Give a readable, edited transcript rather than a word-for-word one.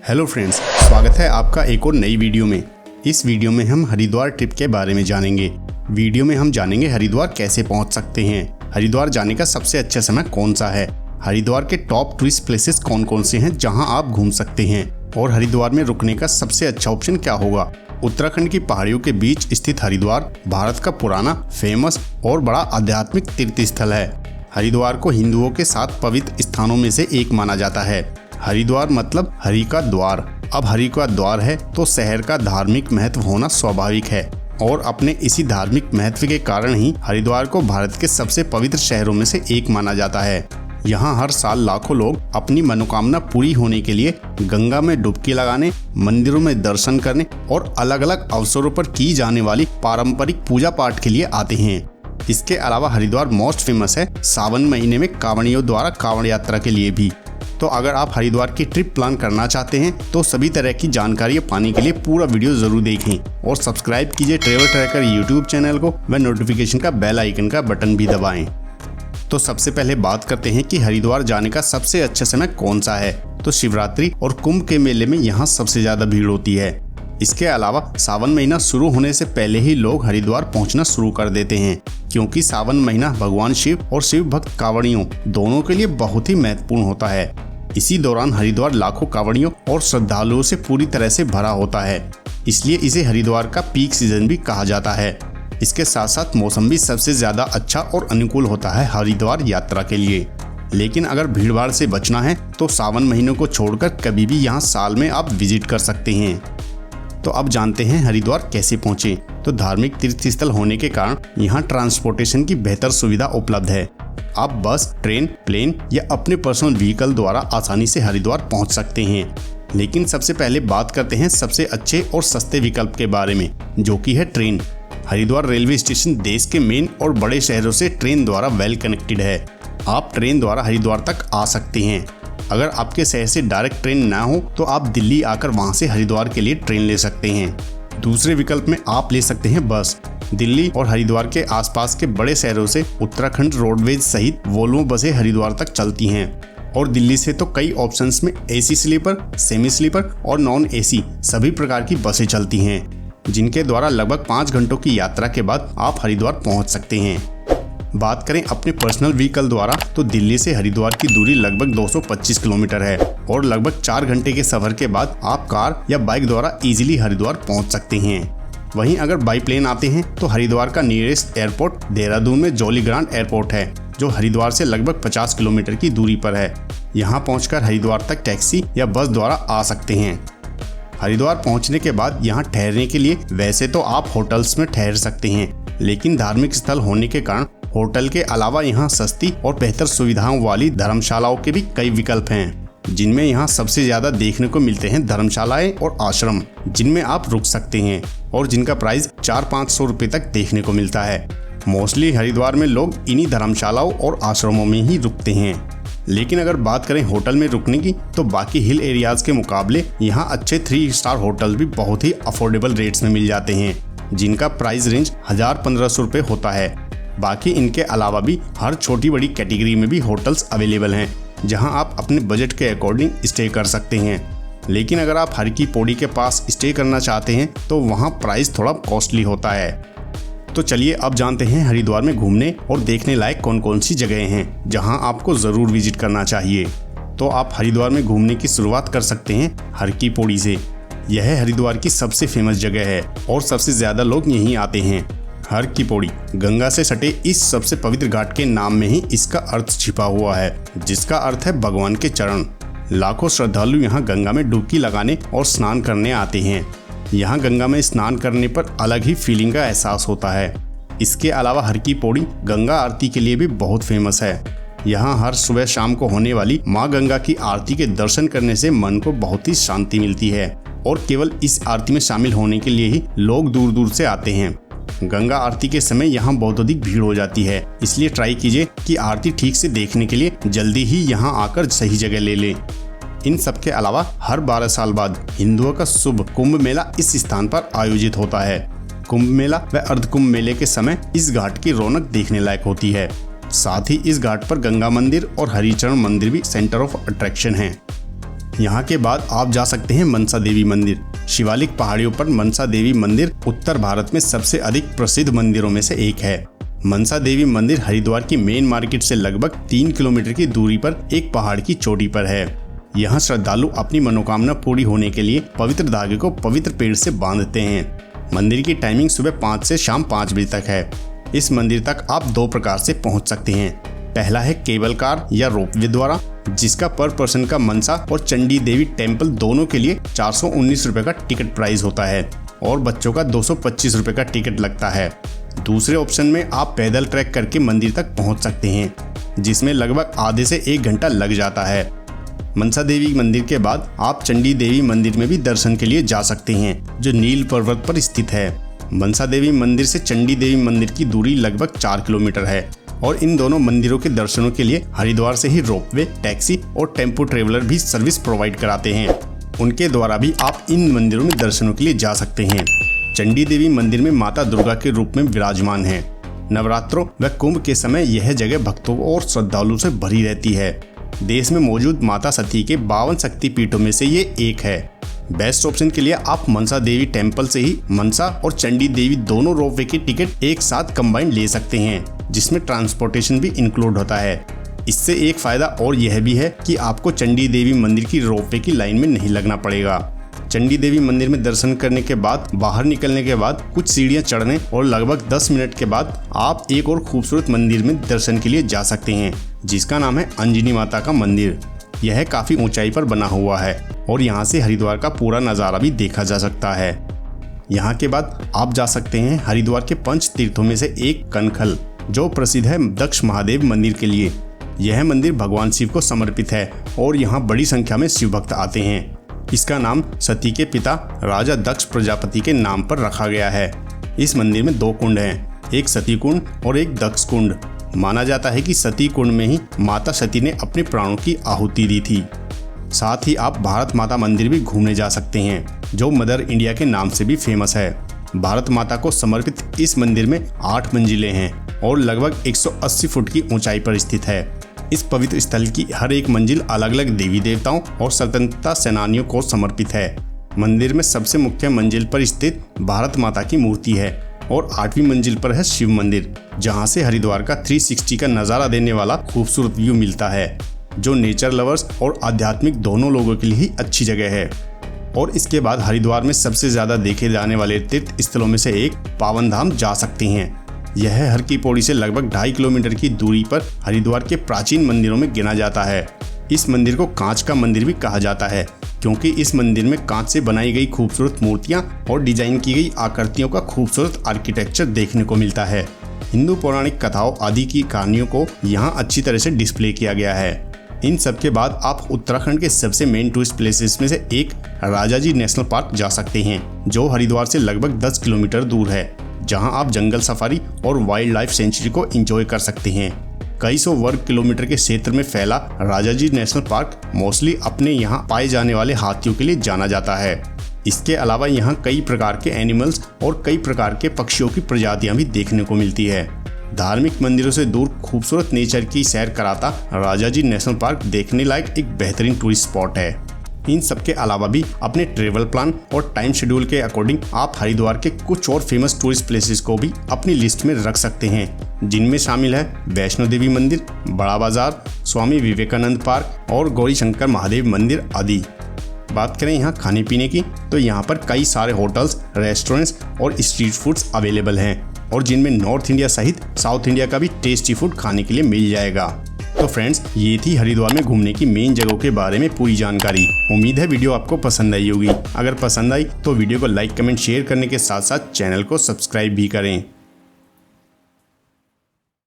Hello friends, स्वागत है आपका एक और नई वीडियो में। इस वीडियो में हम हरिद्वार ट्रिप के बारे में जानेंगे। वीडियो में हम जानेंगे हरिद्वार कैसे पहुंच सकते हैं, हरिद्वार जाने का सबसे अच्छा समय कौन सा है, हरिद्वार के टॉप टूरिस्ट प्लेसेस कौन कौन से हैं जहां आप घूम सकते हैं, और हरिद्वार में रुकने का सबसे अच्छा ऑप्शन क्या होगा। उत्तराखंड की पहाड़ियों के बीच स्थित हरिद्वार भारत का पुराना, फेमस और बड़ा आध्यात्मिक तीर्थ स्थल है। हरिद्वार को हिंदुओं के 7 पवित्र स्थानों में से एक माना जाता है। हरिद्वार मतलब हरि का द्वार। अब हरि का द्वार है तो शहर का धार्मिक महत्व होना स्वाभाविक है, और अपने इसी धार्मिक महत्व के कारण ही हरिद्वार को भारत के सबसे पवित्र शहरों में से एक माना जाता है। यहाँ हर साल लाखों लोग अपनी मनोकामना पूरी होने के लिए गंगा में डुबकी लगाने, मंदिरों में दर्शन करने और अलग अलग अवसरों पर की जाने वाली पारंपरिक पूजा पाठ के लिए आते हैं। इसके अलावा हरिद्वार मोस्ट फेमस है सावन महीने में कांवड़ियों द्वारा कांवड़ यात्रा के लिए भी। तो अगर आप हरिद्वार की ट्रिप प्लान करना चाहते हैं तो सभी तरह की जानकारी पाने के लिए पूरा वीडियो जरूर देखें और सब्सक्राइब कीजिए ट्रैवल ट्रैकर यूट्यूब चैनल को व नोटिफिकेशन का बेल आइकन का बटन भी दबाएं। तो सबसे पहले बात करते हैं कि हरिद्वार जाने का सबसे अच्छा समय कौन सा है। तो शिवरात्रि और कुंभ के मेले में यहाँ सबसे ज्यादा भीड़ होती है। इसके अलावा सावन महीना शुरू होने से पहले ही लोग हरिद्वार पहुंचना शुरू कर देते हैं, क्योंकि सावन महीना भगवान शिव और शिव भक्त कांवड़ियों दोनों के लिए बहुत ही महत्वपूर्ण होता है। इसी दौरान हरिद्वार लाखों कांवड़ियों और श्रद्धालुओं से पूरी तरह से भरा होता है, इसलिए इसे हरिद्वार का पीक सीजन भी कहा जाता है। इसके साथ साथ मौसम भी सबसे ज्यादा अच्छा और अनुकूल होता है हरिद्वार यात्रा के लिए। लेकिन अगर भीड़भाड़ से बचना है तो सावन महीनों को छोड़कर कभी भी यहाँ साल में आप विजिट कर सकते हैं। तो अब जानते हैं हरिद्वार कैसे पहुँचे। तो धार्मिक तीर्थ स्थल होने के कारण यहाँ ट्रांसपोर्टेशन की बेहतर सुविधा उपलब्ध है। आप बस, ट्रेन, प्लेन या अपने पर्सनल व्हीकल द्वारा आसानी से हरिद्वार पहुँच सकते हैं। लेकिन सबसे पहले बात करते हैं सबसे अच्छे और सस्ते विकल्प के बारे में, जो कि है ट्रेन। हरिद्वार रेलवे स्टेशन देश के मेन और बड़े शहरों से ट्रेन द्वारा वेल कनेक्टेड है। आप ट्रेन द्वारा हरिद्वार तक आ सकते हैं। अगर आपके शहर से डायरेक्ट ट्रेन ना हो तो आप दिल्ली आकर वहां से हरिद्वार के लिए ट्रेन ले सकते हैं। दूसरे विकल्प में आप ले सकते हैं बस। दिल्ली और हरिद्वार के आसपास के बड़े शहरों से उत्तराखंड रोडवेज सहित वोल्वो बसें हरिद्वार तक चलती हैं, और दिल्ली से तो कई ऑप्शंस में एसी स्लीपर, सेमी स्लीपर और नॉन एसी सभी प्रकार की बसें चलती हैं, जिनके द्वारा लगभग 5 घंटों की यात्रा के बाद आप हरिद्वार पहुंच सकते हैं। बात करें अपने पर्सनल व्हीकल द्वारा तो दिल्ली से हरिद्वार की दूरी लगभग 225 किलोमीटर है, और लगभग 4 घंटे के सफर के बाद आप कार या बाइक द्वारा इजीली हरिद्वार पहुंच सकते हैं। वहीं अगर बाई प्लेन आते हैं तो हरिद्वार का नियरेस्ट एयरपोर्ट देहरादून में जॉली ग्रांट एयरपोर्ट है, जो हरिद्वार से लगभग 50 किलोमीटर की दूरी पर है। यहाँ पहुंचकर हरिद्वार तक टैक्सी या बस द्वारा आ सकते हैं। हरिद्वार पहुंचने के बाद यहाँ ठहरने के लिए वैसे तो आप होटल्स में ठहर सकते हैं, लेकिन धार्मिक स्थल होने के कारण होटल के अलावा यहाँ सस्ती और बेहतर सुविधाओं वाली धर्मशालाओं के भी कई विकल्प हैं, जिनमें यहाँ सबसे ज्यादा देखने को मिलते हैं धर्मशालाएं और आश्रम, जिनमें आप रुक सकते हैं और जिनका प्राइस 400-500 रुपए तक देखने को मिलता है। मोस्टली हरिद्वार में लोग इन्हीं धर्मशालाओं और आश्रमों में ही रुकते हैं। लेकिन अगर बात करें होटल में रुकने की तो बाकी हिल एरियाज के मुकाबले यहाँ अच्छे 3 स्टार होटल भी बहुत ही अफोर्डेबल रेट्स में मिल जाते हैं, जिनका प्राइस रेंज 1000-1500 रुपए होता है। बाकी इनके अलावा भी हर छोटी बड़ी कैटेगरी में भी होटल्स अवेलेबल हैं, जहां आप अपने बजट के अकॉर्डिंग स्टे कर सकते हैं। लेकिन अगर आप हर की पौड़ी के पास स्टे करना चाहते हैं तो वहां प्राइस थोड़ा कॉस्टली होता है। तो चलिए अब जानते हैं हरिद्वार में घूमने और देखने लायक कौन कौन सी जगह हैं जहां आपको ज़रूर विजिट करना चाहिए। तो आप हरिद्वार में घूमने की शुरुआत कर सकते हैं हर की पौड़ी से। यह हरिद्वार की सबसे फेमस जगह है और सबसे ज़्यादा लोग यहीं आते हैं। हर की पौड़ी गंगा से सटे इस सबसे पवित्र घाट के नाम में ही इसका अर्थ छिपा हुआ है, जिसका अर्थ है भगवान के चरण। लाखों श्रद्धालु यहाँ गंगा में डुबकी लगाने और स्नान करने आते हैं। यहाँ गंगा में स्नान करने पर अलग ही फीलिंग का एहसास होता है। इसके अलावा हर की पौड़ी गंगा आरती के लिए भी बहुत फेमस है। यहाँ हर सुबह शाम को होने वाली माँ गंगा की आरती के दर्शन करने से मन को बहुत ही शांति मिलती है, और केवल इस आरती में शामिल होने के लिए ही लोग दूर दूर से आते हैं। गंगा आरती के समय यहाँ बहुत अधिक भीड़ हो जाती है, इसलिए ट्राई कीजिए कि आरती ठीक से देखने के लिए जल्दी ही यहाँ आकर सही जगह ले लें। इन सब के अलावा हर 12 साल बाद हिंदुओं का शुभ कुंभ मेला इस स्थान पर आयोजित होता है। कुंभ मेला व अर्ध कुंभ मेले के समय इस घाट की रौनक देखने लायक होती है। साथ ही इस घाट पर गंगा मंदिर और हरिचरण मंदिर भी सेंटर ऑफ अट्रैक्शन हैं। यहाँ के बाद आप जा सकते हैं मनसा देवी मंदिर। शिवालिक पहाड़ियों पर मनसा देवी मंदिर उत्तर भारत में सबसे अधिक प्रसिद्ध मंदिरों में से एक है। मनसा देवी मंदिर हरिद्वार की मेन मार्केट से लगभग 3 किलोमीटर की दूरी पर एक पहाड़ की चोटी पर है। यहाँ श्रद्धालु अपनी मनोकामना पूरी होने के लिए पवित्र धागे को पवित्र पेड़ से बांधते हैं। मंदिर की टाइमिंग सुबह 5 से शाम 5 बजे तक है। इस मंदिर तक आप 2 प्रकार से पहुँच सकते हैं। पहला है केबल कार या रोपवे द्वारा, जिसका पर पर्सन का मनसा और चंडी देवी टेम्पल दोनों के लिए 419 रुपए का टिकट प्राइस होता है और बच्चों का 225 रुपए का टिकट लगता है। दूसरे ऑप्शन में आप पैदल ट्रैक करके मंदिर तक पहुंच सकते हैं, जिसमें लगभग आधे से 1 घंटा लग जाता है। मनसा देवी मंदिर के बाद आप चंडी देवी मंदिर में भी दर्शन के लिए जा सकते हैं, जो नील पर्वत पर स्थित है। मनसा देवी मंदिर से चंडी देवी मंदिर की दूरी लगभग 4 किलोमीटर है और इन दोनों मंदिरों के दर्शनों के लिए हरिद्वार से ही रोपवे, टैक्सी और टेम्पो ट्रेवलर भी सर्विस प्रोवाइड कराते हैं। उनके द्वारा भी आप इन मंदिरों में दर्शनों के लिए जा सकते हैं। चंडी देवी मंदिर में माता दुर्गा के रूप में विराजमान है। नवरात्रों व कुंभ के समय यह जगह भक्तों और श्रद्धालुओं से भरी रहती है। देश में मौजूद माता सती के 52 शक्ति पीठों में से ये एक है। बेस्ट ऑप्शन के लिए आप मनसा देवी टेम्पल से ही मनसा और चंडी देवी दोनों रोपवे की टिकट एक साथ कंबाइन ले सकते हैं, जिसमें ट्रांसपोर्टेशन भी इंक्लूड होता है। इससे एक फायदा और यह भी है कि आपको चंडी देवी मंदिर की रोपवे की लाइन में नहीं लगना पड़ेगा। चंडी देवी मंदिर में दर्शन करने के बाद बाहर निकलने के बाद कुछ सीढ़ियां चढ़ने और लगभग 10 मिनट के बाद आप एक और खूबसूरत मंदिर में दर्शन के लिए जा सकते हैं, जिसका नाम है अंजनी माता का मंदिर। यह काफी ऊंचाई पर बना हुआ है और यहाँ से हरिद्वार का पूरा नज़ारा भी देखा जा सकता है। यहाँ के बाद आप जा सकते हैं हरिद्वार के 5 तीर्थों में से एक कनखल, जो प्रसिद्ध है दक्ष महादेव मंदिर के लिए। यह मंदिर भगवान शिव को समर्पित है और यहाँ बड़ी संख्या में शिव भक्त आते हैं। इसका नाम सती के पिता राजा दक्ष प्रजापति के नाम पर रखा गया है। इस मंदिर में 2 कुंड हैं, एक सती कुंड और एक दक्ष कुंड। माना जाता है कि सती कुंड में ही माता सती ने अपने प्राणों की आहुति दी थी। साथ ही आप भारत माता मंदिर भी घूमने जा सकते हैं, जो मदर इंडिया के नाम से भी फेमस है। भारत माता को समर्पित इस मंदिर में 8 मंजिलें हैं और लगभग 180 फुट की ऊंचाई पर स्थित है। इस पवित्र स्थल की हर एक मंजिल अलग अलग देवी देवताओं और स्वतंत्रता सेनानियों को समर्पित है। मंदिर में सबसे मुख्य मंजिल पर स्थित भारत माता की मूर्ति है और 8वीं मंजिल पर है शिव मंदिर, जहां से हरिद्वार का 360 का नज़ारा देने वाला खूबसूरत व्यू मिलता है, जो नेचर लवर्स और आध्यात्मिक दोनों लोगों के लिए ही अच्छी जगह है। और इसके बाद हरिद्वार में सबसे ज़्यादा देखे जाने वाले तीर्थ स्थलों में से एक पावन धाम जा सकते हैं। यह हर की पौड़ी से लगभग 2.5 किलोमीटर की दूरी पर हरिद्वार के प्राचीन मंदिरों में गिना जाता है। इस मंदिर को कांच का मंदिर भी कहा जाता है, क्योंकि इस मंदिर में कांच से बनाई गई खूबसूरत मूर्तियां और डिजाइन की गई आकृतियों का खूबसूरत आर्किटेक्चर देखने को मिलता है। हिंदू पौराणिक कथाओं आदि की कहानियों को यहाँ अच्छी तरह से डिस्प्ले किया गया है। इन सब के बाद आप उत्तराखंड के सबसे मेन टूरिस्ट प्लेसेस में से एक राजाजी नेशनल पार्क जा सकते हैं, जो हरिद्वार से लगभग 10 किलोमीटर दूर है, जहां आप जंगल सफारी और वाइल्ड लाइफ सेंचुरी को एंजॉय कर सकते हैं। कई सौ वर्ग किलोमीटर के क्षेत्र में फैला राजाजी नेशनल पार्क मोस्टली अपने यहाँ पाए जाने वाले हाथियों के लिए जाना जाता है। इसके अलावा यहाँ कई प्रकार के एनिमल्स और कई प्रकार के पक्षियों की प्रजातियां भी देखने को मिलती है। धार्मिक मंदिरों से दूर खूबसूरत नेचर की सैर कराता राजाजी नेशनल पार्क देखने लायक एक बेहतरीन टूरिस्ट स्पॉट है। इन सब के अलावा भी अपने ट्रेवल प्लान और टाइम शेड्यूल के अकॉर्डिंग आप हरिद्वार के कुछ और फेमस टूरिस्ट प्लेसेस को भी अपनी लिस्ट में रख सकते हैं, जिनमें शामिल है वैष्णो देवी मंदिर, बड़ा बाजार, स्वामी विवेकानंद पार्क और गौरी शंकर महादेव मंदिर आदि। बात करें यहाँ खाने पीने की, तो यहाँ पर कई सारे होटल्स, रेस्टोरेंट्स और स्ट्रीट फूड्स अवेलेबल हैं और जिनमें नॉर्थ इंडिया सहित साउथ इंडिया का भी टेस्टी फूड खाने के लिए मिल जाएगा। तो फ्रेंड्स, ये थी हरिद्वार में घूमने की मेन जगहों के बारे में पूरी जानकारी। उम्मीद है वीडियो आपको पसंद आई होगी। अगर पसंद आई तो वीडियो को लाइक, कमेंट, शेयर करने के साथ साथ चैनल को सब्सक्राइब भी करें।